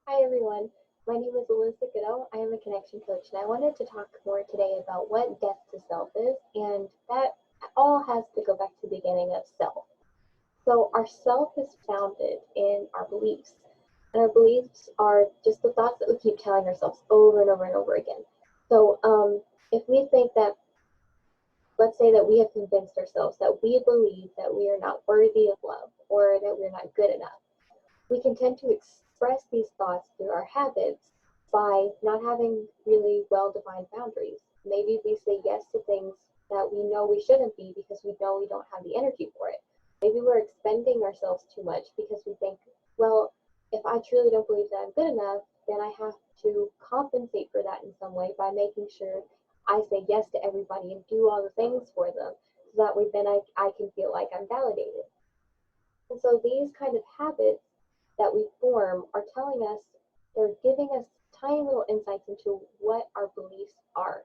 Hi everyone, my name is Alyssa Goodeaux. I am a connection coach and I wanted to talk more today about what death to self is, and that all has to go back to the beginning of self. So our self is founded in our beliefs, and our beliefs are just the thoughts that we keep telling ourselves over and over and over again. So if we think that, let's say that we have convinced ourselves that we believe that we are not worthy of love or that we're not good enough, we can tend to express these thoughts through our habits by not having really well defined boundaries. Maybe we say yes to things that we know we shouldn't be because we know we don't have the energy for it. Maybe we're expending ourselves too much because we think, well, if I truly don't believe that I'm good enough, then I have to compensate for that in some way by making sure I say yes to everybody and do all the things for them. So that way then I can feel like I'm validated. And so these kind of habits that we form are telling us, they're giving us tiny little insights into what our beliefs are.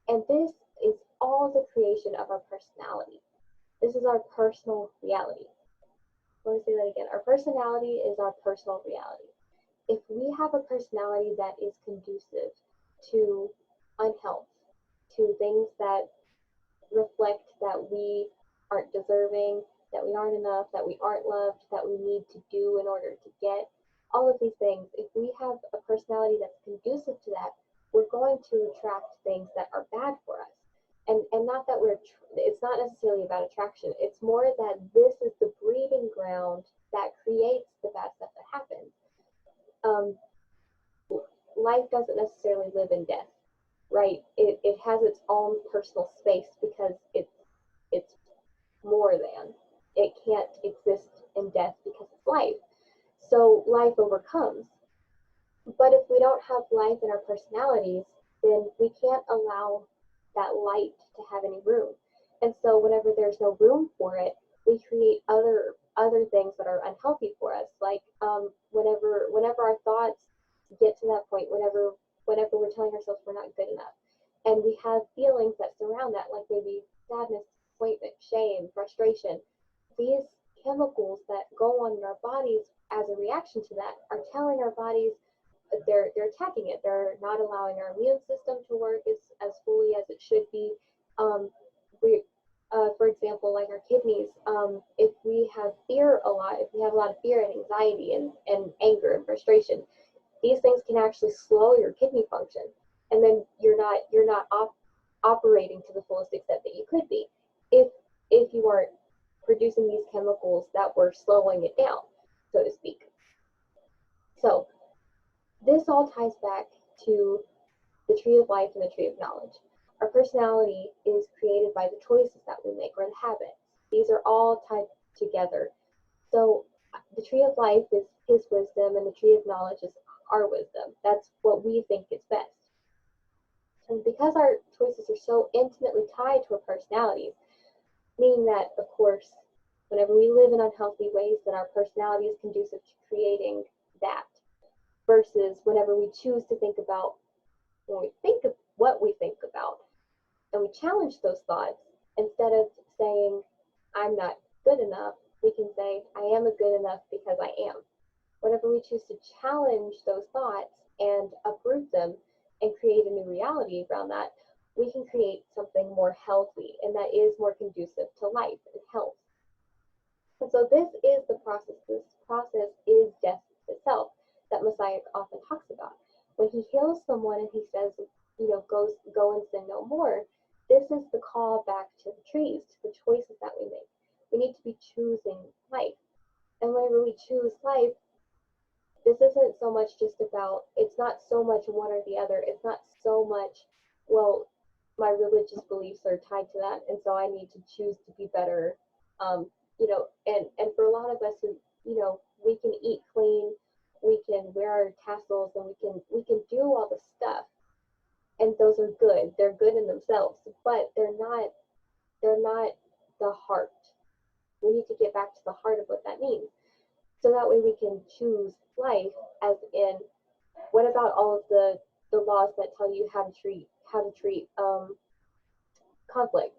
And this is all the creation of our personality. This is our personal reality. Let me say that again. Our personality is our personal reality. If we have a personality that is conducive to unhealth, to things that reflect that we aren't deserving, that we aren't enough, that we aren't loved, that we need to do in order to get all of these things. If we have a personality that's conducive to that, we're going to attract things that are bad for us. And not that it's not necessarily about attraction. It's more that this is the breeding ground that creates the bad stuff that happens. Um, Life doesn't necessarily live in death, right? It has its own personal space because it's more than. It can't exist in death because it's life. So life overcomes. But if we don't have life in our personalities, then we can't allow that light to have any room. And so whenever there's no room for it, we create other things that are unhealthy for us. Like whenever our thoughts get to that point, whenever we're telling ourselves we're not good enough, and we have feelings that surround that, like maybe sadness, disappointment, shame, frustration, these chemicals that go on in our bodies as a reaction to that are telling our bodies they're attacking it. They're not allowing our immune system to work as fully as it should be. We, for example, like our kidneys, if we have fear a lot, if we have a lot of fear and anxiety and anger and frustration, these things can actually slow your kidney function, and then you're not operating to the fullest extent that you could be if you aren't producing these chemicals that were slowing it down, so to speak. So this all ties back to the tree of life and the tree of knowledge. Our personality is created by the choices that we make or the habits. These are all tied together. So the tree of life is his wisdom and the tree of knowledge is our wisdom. That's what we think is best. And because our choices are so intimately tied to our personalities, meaning that, of course, whenever we live in unhealthy ways, then our personality is conducive to creating that. Versus whenever we choose to think about when we think of what we think about and we challenge those thoughts, instead of saying, I'm not good enough, we can say, I am a good enough because I am. Whenever we choose to challenge those thoughts and uproot them and create a new reality around that, we can create something more healthy and that is more conducive to life and health. And so this is the process. This process is death itself that Messiah often talks about. When he heals someone and he says, go and sin no more, this is the call back to the trees, to the choices that we make. We need to be choosing life. And whenever we choose life, this isn't so much just about, it's not so much one or the other. It's not so much, well, my religious beliefs are tied to that, and so I need to choose to be better. And for a lot of us who, we can eat clean, we can wear our tassels, and we can do all the stuff, and those are good. They're good in themselves, but they're not the heart. We need to get back to the heart of what that means, so that way we can choose life. As in, what about all of the laws that tell you how to treat conflict?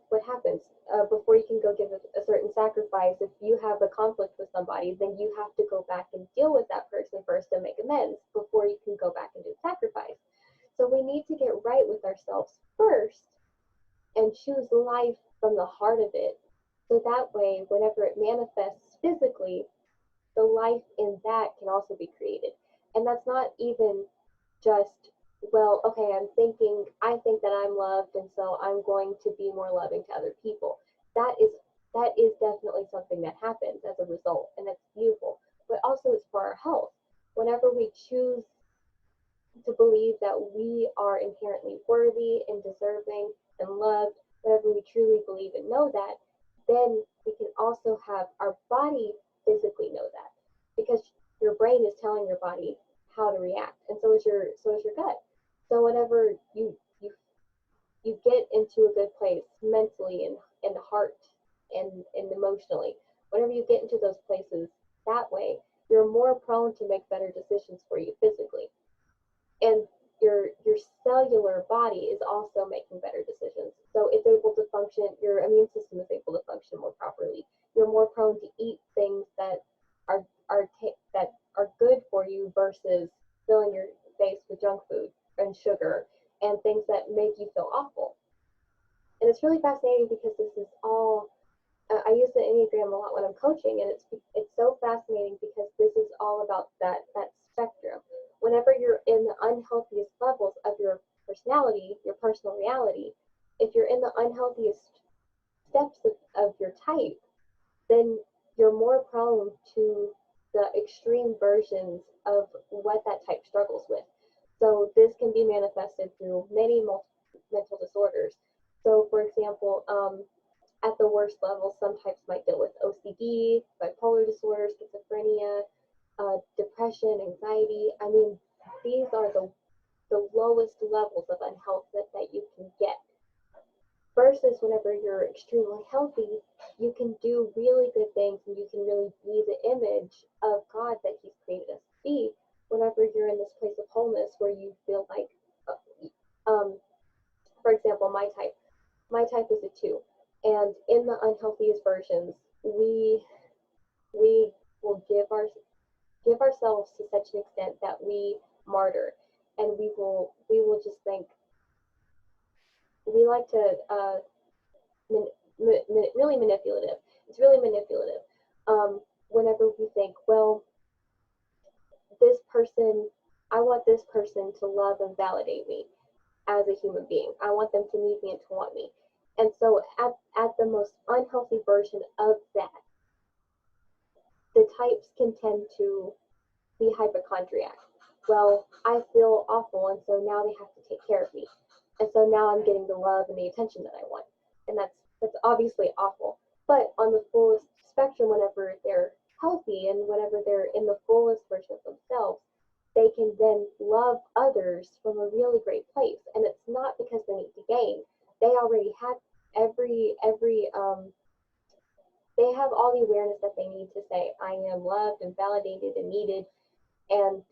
what happens before you can go give a certain sacrifice. If you have a conflict with somebody, then you have to go back and deal with that person first and make amends before you can go back and do the sacrifice. So we need to get right with ourselves first and choose life from the heart of it. So that way, whenever it manifests physically, the life in that can also be created. And that's not even just, well, okay, I think that I'm loved, and so I'm going to be more loving to other people. That is definitely something that happens as a result, and that's beautiful. But also it's for our health. Whenever we choose to believe that we are inherently worthy and deserving and loved, whenever we truly believe and know that, then we can also have our body physically know that, because your brain is telling your body how to react, and so is your gut. So whenever you get into a good place mentally and the heart and emotionally, whenever you get into those places that way, you're more prone to make better decisions for you physically, and your cellular body is also making better decisions. So it's able to function. Your immune system is able to function more properly. You're more prone to eat things that that are good for you versus filling your face with junk food and sugar and things that make you feel awful. And it's really fascinating because this is all. I use the enneagram a lot when I'm coaching, and it's so fascinating because this is all about that spectrum. Whenever you're in the unhealthiest levels of your personality, your personal reality, if you're in the unhealthiest steps of your type, then you're more prone to the extreme versions of what that type struggles with. So this can be manifested through many mental disorders. So, for example, at the worst level, some types might deal with OCD, bipolar disorder, schizophrenia, depression, anxiety. I mean, these are the lowest levels of unhealth that you can get. Versus whenever you're extremely healthy, you can do really good things and you can really be the image of God that He's created us to be. Whenever you're in this place of wholeness where you feel like, um, for example, my type is a 2, and in the unhealthiest versions, we will give ourselves to such an extent that we martyr, and we will just think we like to really manipulative. It's really manipulative. Whenever we think, well, this person, I want this person to love and validate me as a human being. I want them to need me and to want me. And so at the most unhealthy version of that, the types can tend to be hypochondriac. Well, I feel awful, and so now they have to take care of me. And so now I'm getting the love and the attention that I want. And that's obviously awful. But on the fullest spectrum, whenever they're healthy and whenever they're in the fullest version of themselves, they can then love others from a really great place. And it's not because they need to gain. They already have every they have all the awareness that they need to say, I am loved and validated and needed, and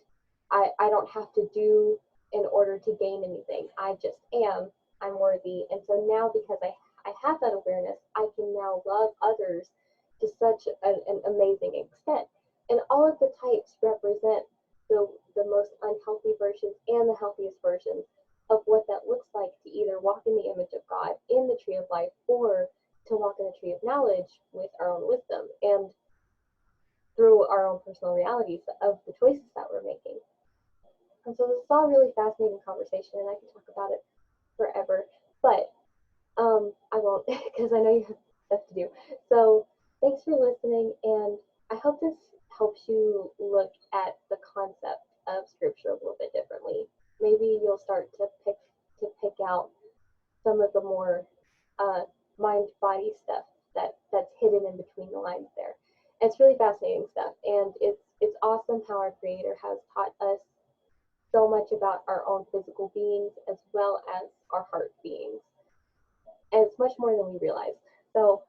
I don't have to do in order to gain anything. I just am. I'm worthy. And so now, because I have that awareness, I can now love others to such an amazing extent. And all of the types represent the most unhealthy versions and the healthiest versions of what that looks like to either walk in the image of God in the tree of life, or to walk in the tree of knowledge with our own wisdom and through our own personal realities of the choices that we're making. And so this is all really fascinating conversation, and I can talk about it forever, but I won't, because I know you have stuff to do. So thanks for listening, and I hope this helps you look at the concept of scripture a little bit differently. Maybe you'll start to pick out some of the more mind body stuff that's hidden in between the lines there. And it's really fascinating stuff, and it's awesome how our Creator has taught us so much about our own physical beings as well as our heart beings. And it's much more than we realize. So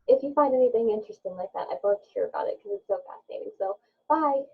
if you find anything interesting like that, I'd love to hear about it because it's so fascinating. So bye.